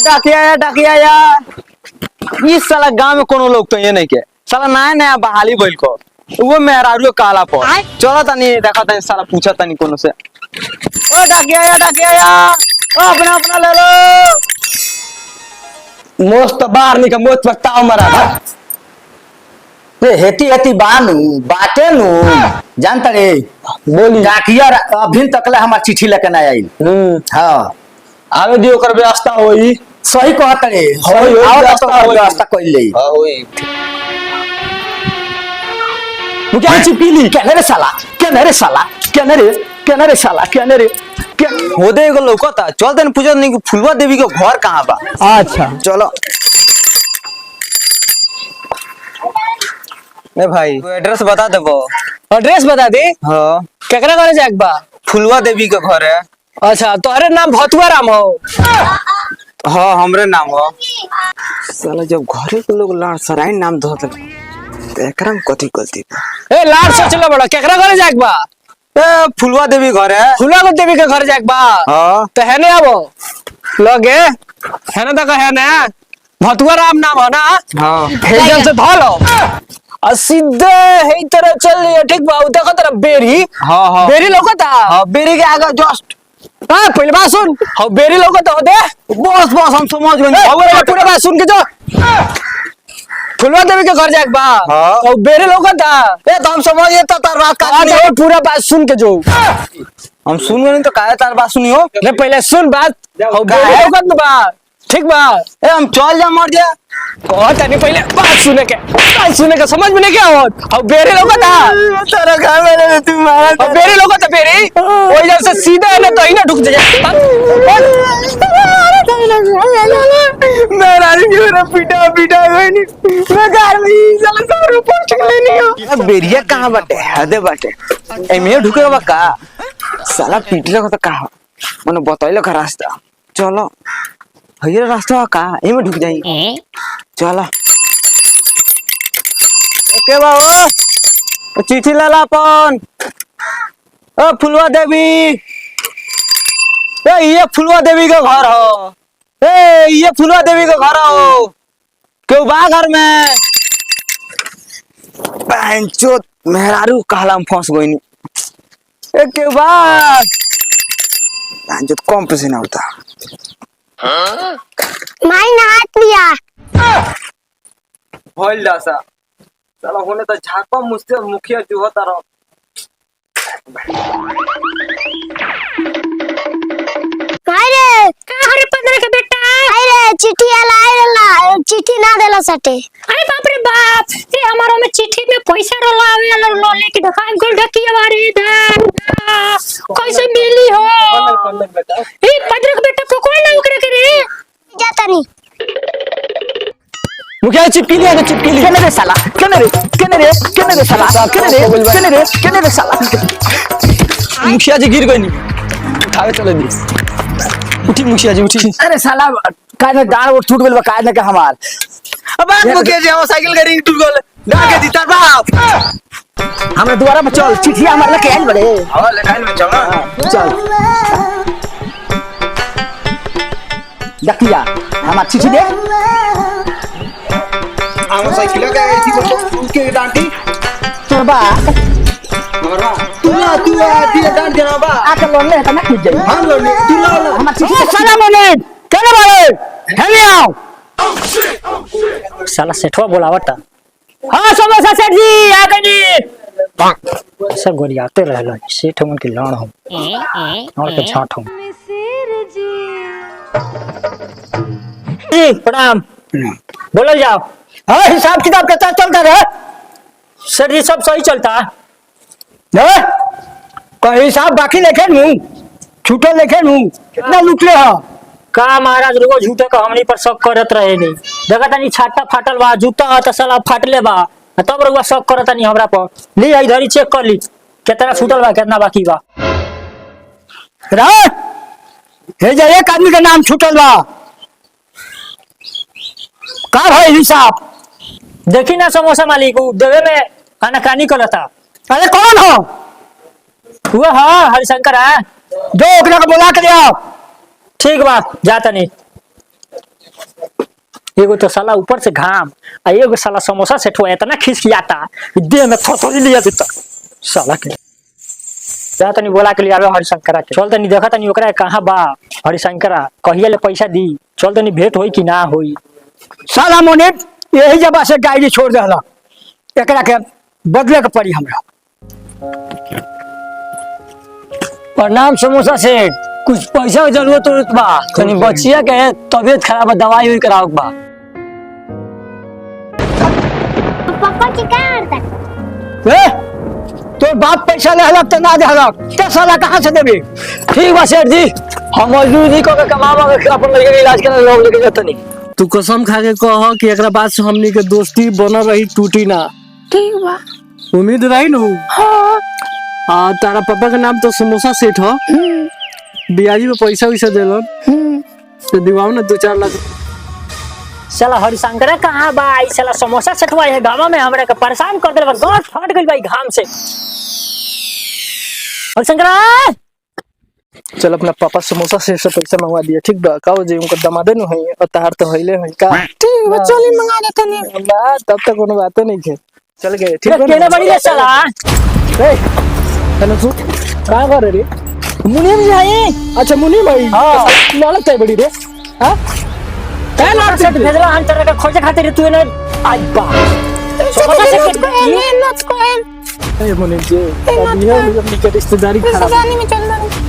डाकिया इस साला गांव में कोनो लोग तो ये नहीं के साला नया नया बहाली बोल को वो मेहरारू काला पर चलो तनी देखा तनी साला पूछा तनी कोनो से ओ डाकिया ओ अपना अपना ले लो मोस्त बाहर निकल मोत पछताओ मरा ये हेती बानू बाटे नु जानता रे बोली डाकिया अभी तकले हमार चिट्ठी लेके ना आई हां आवे दियो कर व्यवस्था होई सही कहत रे होई व्यवस्था कइल ले हां होई मुझे चिपीली केने रे साला हो दे एगो लौकता चल तनी पूछा नहीं फुलवा देवी के घर कहां बा अच्छा चलो ए भाई तू एड्रेस बता देबो एड्रेस बता दे हां केकरा करे जाक बा फुलवा देवी के घर है अच्छा तोहरे नाम भतुआ राम हो हाँ हमरे नाम हो साला जब घरे के लोग लाड़ सराय नाम धो दे तो एकरा में कथी गलती ए लाड से चलो बड़ा केकरा करे जाक बा ए फुलवा देवी घर है फुलवा देवी के घर जाक बा हां तो है ने आबो लगे है ना है ना भतुआ राम नाम हो ना हां हेजन से धो लो आ सीधे हे तरह चल लिया ठीक बा देखो तेरा बेरी हां बेरी लोकता हां बेरी के आगे जस्ट हां पहले बात सुन हां बेरी लोकता हो दे बस हम समझ गए और पूरा बात सुन के जो फुलवा देवी के घर जाक बा हां और बेरी लोकता ए तो हम समझ गए तो तार बात का नहीं पूरा बात सुन के जो हम सुन गए नहीं तो काहे तार बात सुनियो ले पहले सुन बात और बेरी लोकत बा ठीक बा ए हम चल जा मर जा कहत नहीं पहले बात सुने के समझ में नहीं क्या होत और बेरी लोकता तेरा घर में तू मारा और बेरी लोकता बेरी ओइ जब से सीधा है ना तो ही ना ढुक जा मैं रानी की मेरा पीटा गई नहीं मैं घर में साला सारू पोस्ट लेनी हो बेरिया कहां बाटे हदे बाटे ए में ढुके बा का साला पीटले को तो का मने बतैले का रास्ता चलो हइरा रास्ता का एमे ढुक जाई चलो ओके बाबू चिट्ठी लाला अपन ओ फुलवा देवी ए ये फुलवा देवी का घर हो ए ये फुलवा देवी का घर हो क्यों बा घर में पंचो मेहरारू कहला में फंस गई नी ए क्यों बा पंचो कम पैसे ना होता माई नाच लिया होइल दासा साला होने तो झापा मुझसे मुखिया जो होता रहो अरे का हरे 15 के बेटा अरे चिट्ठी आला चिट्ठी ना देला सटे अरे बाप रे बाप ये हमारो में चिट्ठी में पैसा रोला आवे लो लेके दिखा गोल ढकी हमारी इधर कैसे मिली हो ये 15 के बेटा पकड़ ना उकरे करे जाता नहीं मुखिया चिपकी लिया केने रे साला मुखिया जी गिर गई नहीं उठावे चले दी उठी मुखिया जी उठी अरे साला काहे डाल वो टूट गेल बा काहे के हमार अब मुखिया जी हम साइकिल गाड़ी टूट गल डाके दी तार बाप हमरा द्वारा में चल चिट्ठी हमार लेके आइल बड़े हां लेखाइन में चल चल डकिया हमार चिट्ठी दे हम साइकिल का आई थी तो के डांटी तोर बा तू दिया डांट देना बा आके लोन ले तना खींच जाई हम लोग तू ला हमार चिट्ठी दे साला मोने केने बारे हेले आओ साला सेठवा बोलावता हां समोसा सेठ जी आ गई सब गोरियाते रहला सेठ मन के लाण हम और के छाट हम जी प्रणाम बोलो जाओ हां हिसाब किताब कैसा चलता रे सर जी सब सही चलता है कोई हिसाब बाकी लेखे नु छूटे लेखे नु कितना लुटले हो का महाराज रोज झूठे का हमनी पर शक करत रहे नहीं देखा तनी छाटा फाटल बा जूता त साला फाटले बा तब रउआ शक करत नहीं हमरा पर ली इधर ही चेक कर ली कितना छूटल बा कितना बाकी बा रा हे जे एक आदमी का नाम छूटल बा का भाई हिसाब देखी ना समोसा मालिक देवे में आनाकानी करता अरे कौन हो हुआ हाँ हरिशंकर है जो ओकरा को बुला के ले आओ ठीक बा जाता नहीं एगो तो साला ऊपर से घाम आ एगो साला समोसा सेठ हुआ इतना खिसियाता कि देह में थोड़ी लिया देता साला के। जा तनी बोला के लिए आवे हरिशंकरा के। चल तनी देखा तनी ओकरा कहां बा हरिशंकरा, कहिया ले पैसा दी। चल तनी भेंट होई कि ना होई। साला मोनित यही जगह से गाड़ी छोड़ देला, एकरा के बदले के पड़ी हमरा। प्रणाम समोसा सेठ, कुछ पैसा की जरूरत बा, तनी बचिया के तबीयत खराब है, दवाई हुई कराओ बा। पापा की क्या करता ए तो बाप पैसा ले हलक तो ना दे हलक, क्या साला कहाँ से देबे? ठीक बा सेठ जी, हम मजदूरी को के कमावा के अपन लड़के के इलाज करे लोग लेके जाता नहीं। तू कसम खा के कह कि एकरा बाद से हमनी के दोस्ती बनल रही, टूटी ना। ठीक बा। उम्मीद रही न। हाँ तारा पापा का नाम तो समोसा सेठ हो, बियाजी में पैसा वैसा देलन तो दिवाओ ना 2-4 लाख। साला हरिशंकरा कहां बा? ई साला समोसा सेठ हुआ है गांव में हमरा के परेशान कर देले बा, गांठ फट गइल बा घाम से। हरिशंकरा चल अपना पापा समोसा सेठ से पैसा मंगवा दिया, ठीक बा? का जे उनका दमादे न है और तार तो हइले है का। ठीक बा, चली मंगा देते नहीं। ना तब तक कोनो बात नहीं है। चल गए ठीक तेरे केने बड़ी ले साला। ए हेलो तू का कर रे? मुनीम जी आई। अच्छा मुनीम भाई, हाँ। लालच है बड़ी रे। हां काय लाट सेठ भेजला हम तेरे के खोजे खातिर तू ने आज बा समोसा सेठ के मेहनत को है ए मुनीम जी, अब ये अपनी के रिश्तेदारी खराब जाने में चल रहा है।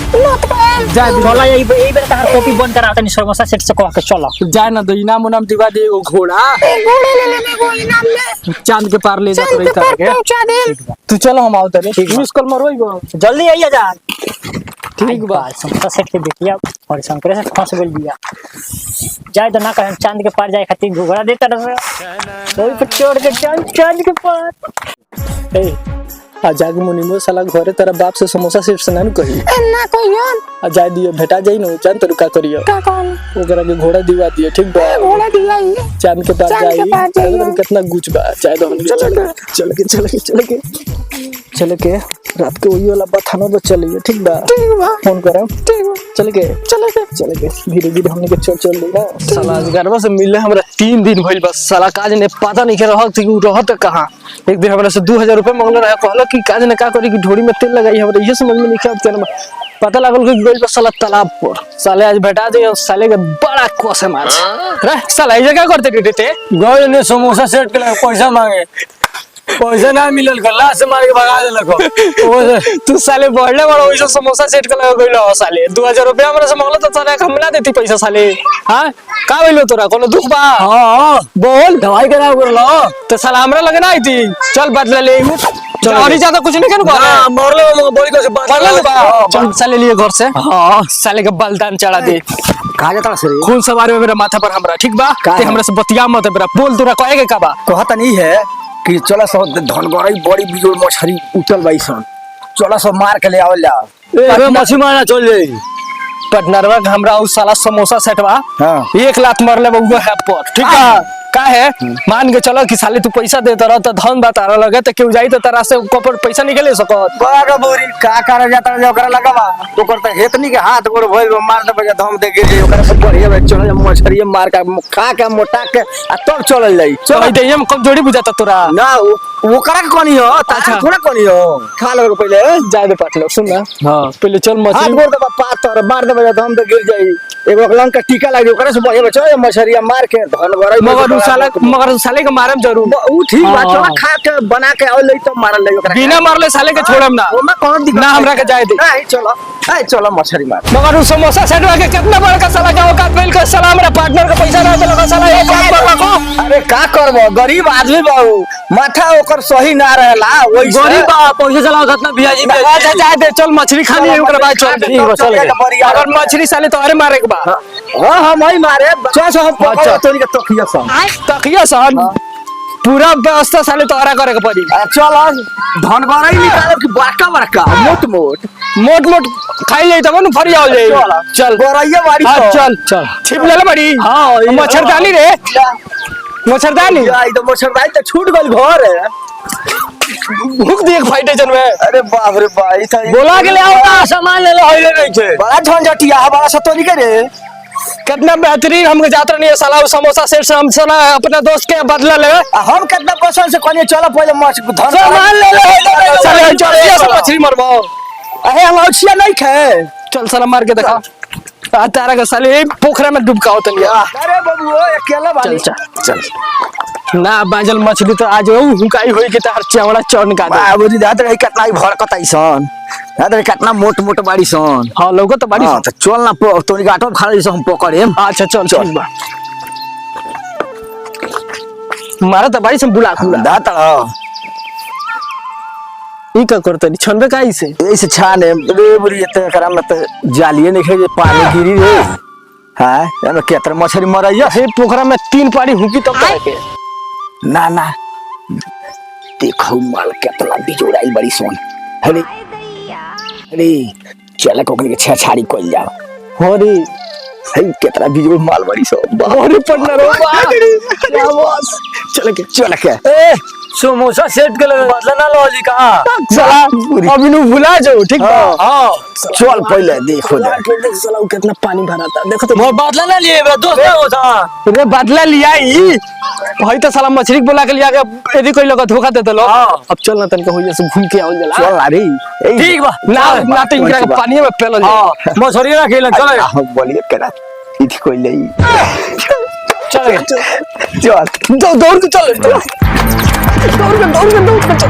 मत को है जाए बोला यही बेर तहार कॉपी बंद करा तनी समोसा सेठ से कह के चलो। जाए ना, तो इनाम उनाम दिवा दे। एगो घोड़ा घोड़े ले लेने को इनाम में चांद के पार ले जात चल रही पे करके। पहुंचा दे। तू चलो हम आवत रे, मिस कॉल मरवाइबो। जल्दी आइए जा। ठीक बा। समोसा सेठ के बेटिया और शंकर से फंस गइल बिया। जाए तो ना कहे चांद के पार जाए खातिर घोड़ा देता रहा, कोई पे छोड़ के चांद के पार। ए आ जाके मुनीमो साला घरे तेरा बाप से समोसा सेठ से ना कही ना कोई यार आ जाए दियो भेटा जाई न, जान तू का करियो का कौन ओकरा के घोड़ा दिवा दियो, ठीक बा? घोड़ा दिया ही चांद के पार चांद के जाई, पार जाई। अगर कितना गुच बा चाहे तो हम चल के रात के वही वाला बथानो तो चलिए, ठीक बा? ठीक बा फोन करो, ठीक बा चल के धीरे धीरे हमने के चल ना। साला अजगरवा से मिले हमरा 3 दिन भइल, बस साला काज ने पता नहीं के रहत कि उ रहत कहां। एक दिन हमरा से 2000 रुपए मांगले रहे, कहला कि काज ने का करी कि ढोड़ी में तेल लगाई, हमरा ये समझ में नहीं आत। पता लागल कि गइल बस साला तालाब पर। साले आज भेटा दे, साले के बड़ा कोस है मार रे। साला ये क्या करते रे? गए ने समोसा सेठ के पैसा मांगे, पैसा ना मिलल, गला से मार के भगा देलक। तू साले बढ़ले बड़ा वैसा समोसा सेट के लगा गइल हो साले। 2000 रुपए हमरा से मांगला तो साले हम ना देती पैसा साले। हां का भइलो तोरा? कोनो दुख बा? हां बोल। दवाई करा बोलो तो साला हमरा लगे ना आई थी। चल बदला ले और ही ज्यादा कुछ नहीं कनु ना बा। मरले बड़ी को से बदला ले बा। चल साले लिए घर से। हां साले के बलिदान चढ़ा दे। कहा जाता से खून सवार में मेरा माथा पर हमरा, ठीक बा? का ते है? हमरा से बतिया मत मेरा। बोल तोरा कहे के का बा? कहता नहीं है कि चला सब धनगरई बड़ी बिजोड़ मछली उतल बाई सन, चला सब मार के ले आवल जा। ए मछली मारना चल जाई। पटनरवा के हमरा उ साला समोसा सेटवा हाँ। 1 लाख मरले बउआ है पर, ठीक बा? का है मान के चलो कि साले तू पैसा देता रह तो धन बतारा लगे तो केहू जाई तो तारा से कपर पैसा निकले सकत। बड़ा बोरी का कर जाता है ओकरा लगावा तो करता हेतनी के हाथ गोड़ भइल मार दे बजा धम दे गिर ओकरा से बढ़िया बे चल मछरिया मार का खा के मोटा के आ तब चल जाई। चल दे हम कमजोरी बुझाता तोरा ना ओकरा के कोनी हो तारा थोड़ा कोनी हो खा ले पहले जाए दे पाटलो सुन ना। हां पहले चल हाथ मछली गोड़ दे पातर मार दे बजा धम दे गिर जाई एगो लंग का टीका लागी ओकरा से बढ़िया चल मछरिया मार के धन गरई मगर साले के मारम जरूर। ऊ ठीक बा हाँ। चला खा के बना के आवल तो मारल ले ओकरा बिना मारले साले के छोड़म ना। ओमा कौन दिक्कत ना हमरा के जाए दे। नहीं चलो ए चलो मछली मार मगर उ समोसा सेटवा के कितना बड़का साला का औकात मिल के साला हमरा पार्टनर का पैसा ना देलक साला 1 लाख पर रखो। अरे का करबो गरीब आदमी बाबू माथा ओकर सही ना रहेला ओई गरीब बा पैसा चलाओ कितना बियाजी में। अच्छा जाए दे चल मछली खा लिए ओकरा बाद चल दे। ठीक बा, चल गए। अगर मछली साले तोहरे मारे के बा हां हम ही मारे चल हम अच्छा। पकड़ तोरी के तकिया सन तकिया सन पूरा व्यवस्था साले तोहरा करे के पड़ी। चल धन गरई निकाल के बड़का बड़का मोट मोट मोट मोट खाई जाई तब न फरी आओ जाई। चल गरईया बाड़ी हाँ, चल चल छिप ले बड़ी। हाँ, ये- मच्छरदानी रे मच्छरदानी आई तो मच्छरदानी तो छूट गइल घर है। भूख देख फाइटे जन में। अरे बाप रे भाई था बोला के ले आओ ना सामान ले लो हइले नहीं छे। बड़ा झंझटिया है बड़ा सतोरी के रे कितना बेहतरीन हमके जात नहीं है साला समोसा सेट से हम साला अपने दोस्त के बदला ले हम कितना पसंद से कहनी चलो पहले मछली सामान ले ले साले चल से मछली मरबो अरे हम औछिया नहीं खाए चल साला मार के दिखा आ तारा का साले पोखरा में डुबकाओ तनी अरे बाबू अकेला चल बानी चल ना बाजल मछली तो आज हुकाई होई के तार चवड़ा चढ़ का दे बाबूजी दादा रही कितना ही भड़कताई सन दादा कितना मोट मोट बाड़ी सन हां लोगो तो बड़ी हां तो चल ना तोनी गाटो खाली से हम पकड़े अच्छा चल चल बा मारा तो बड़ी से बुला खुला दादा ई का करतनी छनबे काई से ऐसे छाने रे बुरी एते करा में तो जालिए नहीं खाए पानी गिरी रे हां यार केतर मछली मरैया हे पोखरा में 3 पानी हुकी तब करे के ना ना देखो माल केतना बिजोड़ाई बड़ी सोन अरे अरे चल कोकनी के छछाड़ी कोल जाओ हो रे हे केतना बिजोड़ माल बड़ी सोन अरे पन्ना रो क्या बस चल के ए समोसा सेट के लगे बदला ना लो जी का साला अभी नु भुला जाओ ठीक बा हां चल पहले देखो जा देख साला कितना पानी भरा था देखो तो मोर बदला ना लिए बे दोस्त ना होता रे बदला लिया ही भाई तो साला मछली बोला के लिया के यदि कोई लोग धोखा देते लो अब चल ना तनका होइया से घूम के आवल जला चल अरे ठीक बा ना तो इनका के पानी में पेलो हां मछली ना खेलन चल हम बोलिए करा इथी कोई नहीं चल चल दौड़ के चल दौड़ के चल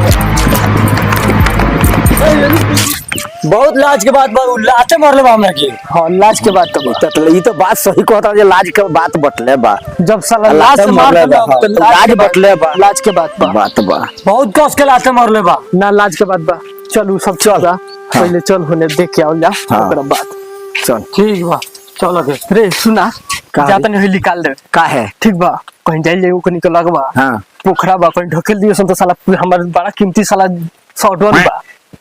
बहुत लाज के बाद लाते मारले बा हमरा के हां लाज के बात तो ततले ई तो बात सही कहता जे लाज के बात बटले बा जब साला लाज से मार तो लाज बटले बा लाज के बात बा बात बा बहुत कस के लाते मारले बा ना लाज के बात बा चल उ सब चल पहले चल होने देख के आओ जा हाँ। ओकरा बात चल ठीक बा चलो के रे सुना का रे? जाता नहीं निकाल दे का है ठीक बा कहीं जाइल जाइए कहीं के लगवा हां पोखरा बा कहीं ढकेल दियो सन तो साला हमार बड़ा कीमती साला सॉफ्टवेयर बा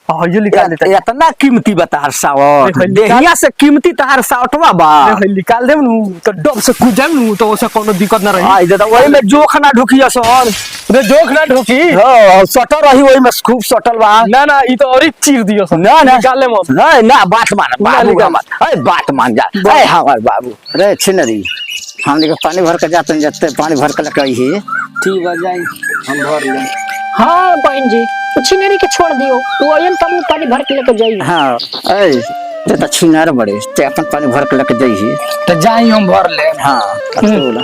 और ये निकाल देता इतना कीमती बतार सावट देखो, देहिया से कीमती तहार सावटवा बा रे निकाल देम नु तो डब से कूद जाम नु तो ओसे कोनो दिक्कत ना रही हां इधर वही में जोख ना ढुकिया सन रे जोख ना ढोकी हां सटल रही वही में खूब सटल बा ना ना ई तो और ही चीर दियो सन ना ना निकाल ले मत नहीं ना बात मान बाबू निकाल। मत अरे बात मान जा अरे हमार बाबू रे छिनरी हम देखो पानी भर के जाते पानी भर के लेके आई है ठीक बा जाई हम भर ले हाँ बहन जी छिनेरी के छोड़ दियो तू अयन तब पानी भर के लेकर जाइए हाँ ए ते तो छिनार बड़े ते अपन पानी भर के लेके जाई तो जाई हम भर ले हां कते बोला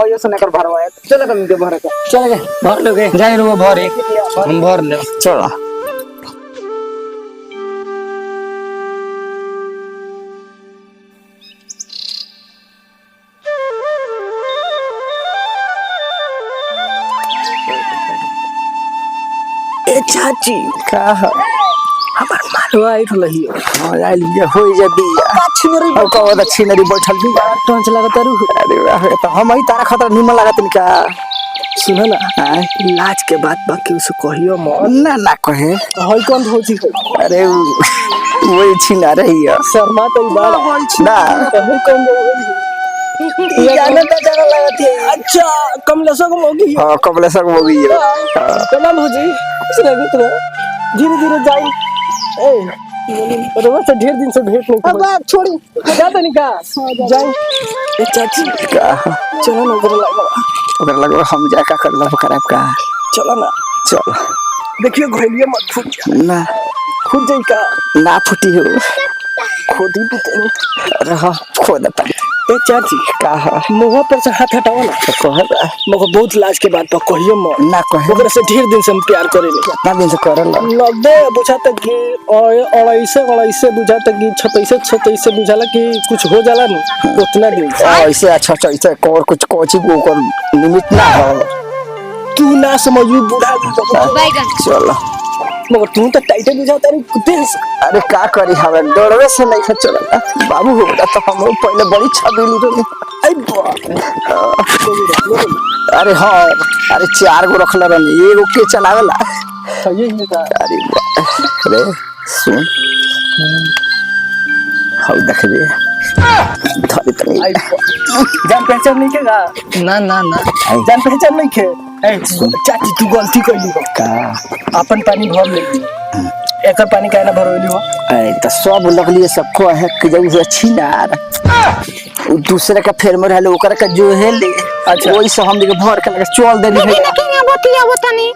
और ये सुने कर भरवाए चल कम के भर के चल के भर लोगे जाई रुको भरे हम भर ले चलो ए चाची का हमार मालवा आई रही हां आइल जे होई जे बिया छिनरी अब कहो छिनरी बैठल भी टंच लगत रु अरे वाह तो हम ही तारा खतरा निमन लागत निका सुनो ना आय लाज के बात बाकी उसे कहियो मत ना ना कहे हई कौन होची अरे वही छिना रही है शर्मा तो बाल ना हई कौन ये जाने तो जगह लगती है अच्छा कमलेशो को होगी हां कबले सक हो गई है कलम हो जी इसने भी धीरे धीरे जाई ए रोज से ढेर दिन से भेंट नहीं अब बात छोड़ी जाता नहीं का जाई ए चाची का चलो ना उधर लगा उधर लगो हम जा का कर लब खराब का चलो ना चल देखिए घोलिए मत फूट जा ना खुद जाई का ना फुटी हो खुद ही पुतनी रहा खोद पर ए चाची का मुंह पर से हाथ हटाओ ना तो कह मगर बहुत लाज के बात पर कहियो मत ना कहे ओकरा से ढेर दिन से हम प्यार करेले कितना दिन से करल लगभग बुझाता कि अड़ाईसे बुझाता कि 26 बुझाला कि कुछ हो जाला ना उतना दिन से। ऐसे अच्छा ऐसे और कुछ कोची को कर निमित ना हो तू ना समझू बुढ़ा चलो मगर तू तो टाइटे बुझाता रे कुत्ते से। अरे का करी हमें डरवे से नहीं खा चला बाबू हो गया तो हम लोग पहले बड़ी छबीली रही आई बा अरे हाँ अरे 4 गो रखल रहनी एगो के चलावेला सही है का अरे अरे सुन हाउ देख दे धरी तनी आई बा जान पहचान नहीं के का ना ना ना जान पहचान नहीं के ए चाची तू गलती कर ली का अपन पानी भर ले एकर पानी कहना भरोली हो तो सब लगलिए सबको है कि जब उसे छिनार दूसरे का फेर में रहले ओकरा का जो है ले अच्छा। वही से हम के भर के लगे चल देनी है बतिया बतानी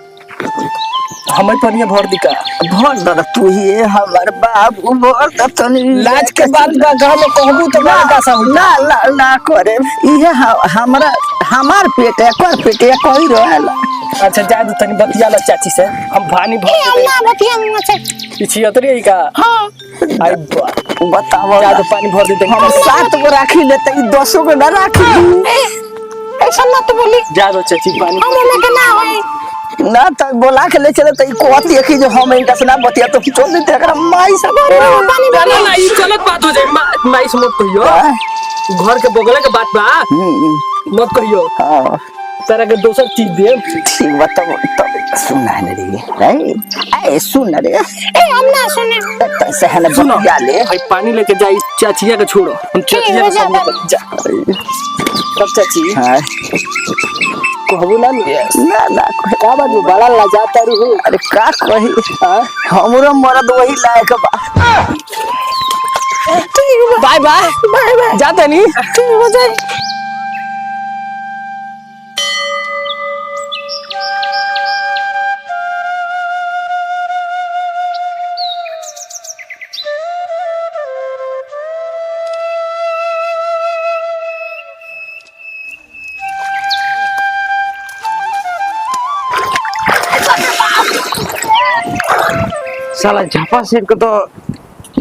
हमें पनिया भर दिका भर दर तू ही हमर बाबू भर द तनी लाज के बात बा गांव में कहबू तो बड़ा का सब ना ना ना करे इहे हमरा हमार पेट है कर पेट है कोई रहला अच्छा जा दो तनी बतिया ला चाची से हम पानी भर दे ना बतिया मुझसे पीछे उतरी का हां आई बताओ जा दो पानी भर दे हम 7 गो राखी लेते 10 गो ना राखी ऐसा मत बोली जा दो चाची पानी हम में के ना होई ना तो बोला के ले चले तो कोती है कि जो हम इनका से ना बतिया तो चल देते अगर माई सब पानी ना ना ई गलत बात हो जाए माई से मत कहियो घर के बगल के बात बा मत कहियो हां तेरा के दोसर चीज दे ठीक बताओ तब सुनना है रे ए सुन रे ए हम ना सुने तो सहन सुनो बतिया ले भाई पानी लेके जाई चाचिया के छोड़ो हम चाचिया के सामने जा तब चाची हां कहबू ना नहीं ना ना का बात बड़ा लजाता रहू अरे का कही हमरो मरद वही लायक बा बाय बाय बाय बाय जाते नहीं ठीक हो जाए साला झापा सेठ को तो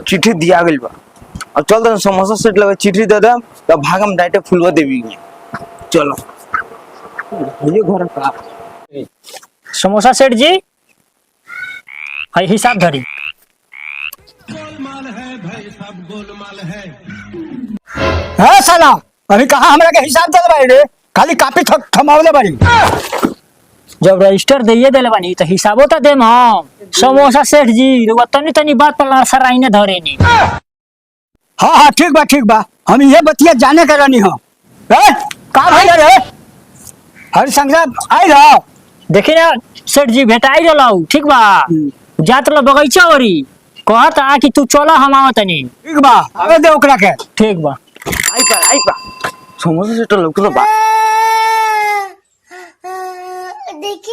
चिट्ठी दिया गई बा और चल तो समोसा सेठ लगे चिट्ठी दे दे तो भागम डायरेक्ट फुलवा देवी चलो ये घर का समोसा सेठ जी हाई हिसाब धरी है साला अभी कहा हमरा के हिसाब दे बाड़ी रे खाली कापी थमावले बाड़ी जब रजिस्टर दिए दिले बानी तो हिसाबो तो देम हम समोसा सेठ जी रुआ तनी तनी बात पर लड़सराई ने धरे नी हाँ हाँ ठीक बा हम ये बतिया जाने के रहनी हो का भाई रे हर संग्राम आई रहा देखी ना सेठ जी भेटाई रहलौ ठीक बा जात लो बगीचा ओरी कहता कि तू चला हम आवत तनी ठीक बा आवे दे ओकरा के ठीक बा आई पा समोसा सेठ लोग तो बा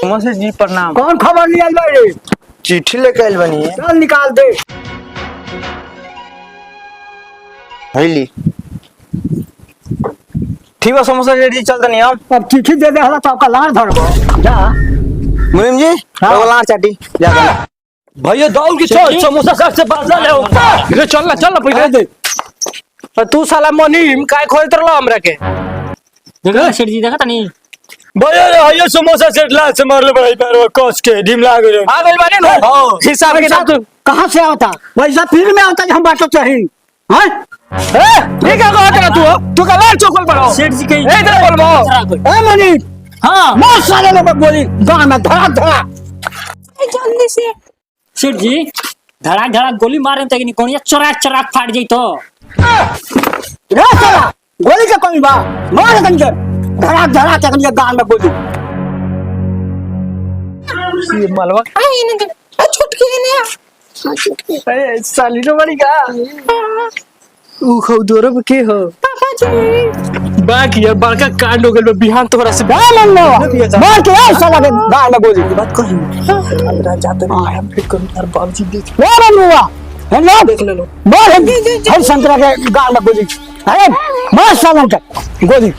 समोसा जी प्रणाम कौन खबर लिया बाड़ी चिट्ठी लेके आइल बनी है चल निकाल दे हईली ठीक बा समोसा सेठ जी चल तनी हम अब चिट्ठी दे दे हला तो का लार धरबो जा मुनीम जी वो लार चाटी जा भैया दौड़ के चल समोसा सेठ से बदला ले चल ना पहले दे तू साला मनीम काय खोलत रहलो हमरा के देखा सेठ जी देखा तनी भैया रे हयो समोसा सेठ ला से मारले भाई पैर कस के ढीम लाग रे आ गइल बानी नो हिसाब के ना तू कहां से आता वैसा फिर में आता हम बाटो चाहिए हैं ये क्या कहत रहा तू का लार चोकल पड़ो सेठ जी कहीं ए तेरे बोलबो ए मनी हाँ बहुत सारे लोग बोली गांव में धड़ा धड़ा जल्दी से सेठ जी धड़ाक धड़ाक गोली मारे तक नहीं कोनिया चराक फाट जाई तो रे साला गोली के कोई बा मार गंजे धड़ा धड़ा तक ये गांव में बोली ये मलवा आई ने छुटकी ने ए साली रो बड़ी का ऊ खौ दोरो के हो पापा जी बाकी यार बड़का कांड हो गेल बिहान तोरा से मन लो मार के ए साला के गांव में बोली बात कही हमरा जाते नहीं हम फिर करूं यार बाबूजी देख रे बनुआ है ना देख ले लो मार हम संतरा के गांव में बोली अरे मार साला के गोली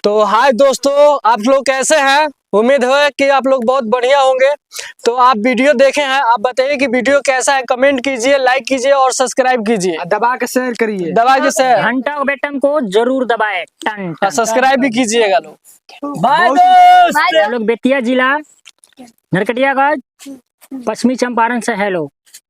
तो हाय दोस्तों, आप लोग कैसे हैं? उम्मीद है कि आप लोग बहुत बढ़िया होंगे। तो आप वीडियो देखे हैं, आप बताइए कि वीडियो कैसा है, कमेंट कीजिए, लाइक कीजिए और सब्सक्राइब कीजिए, दबा के शेयर करिए, दबा के शेयर, घंटा बटन को जरूर दबाए, टन टन। सब्सक्राइब भी कीजिएगा लोग। बाय हम लोग बेतिया जिला नरकटियागंज पश्चिमी चंपारण से है लोग।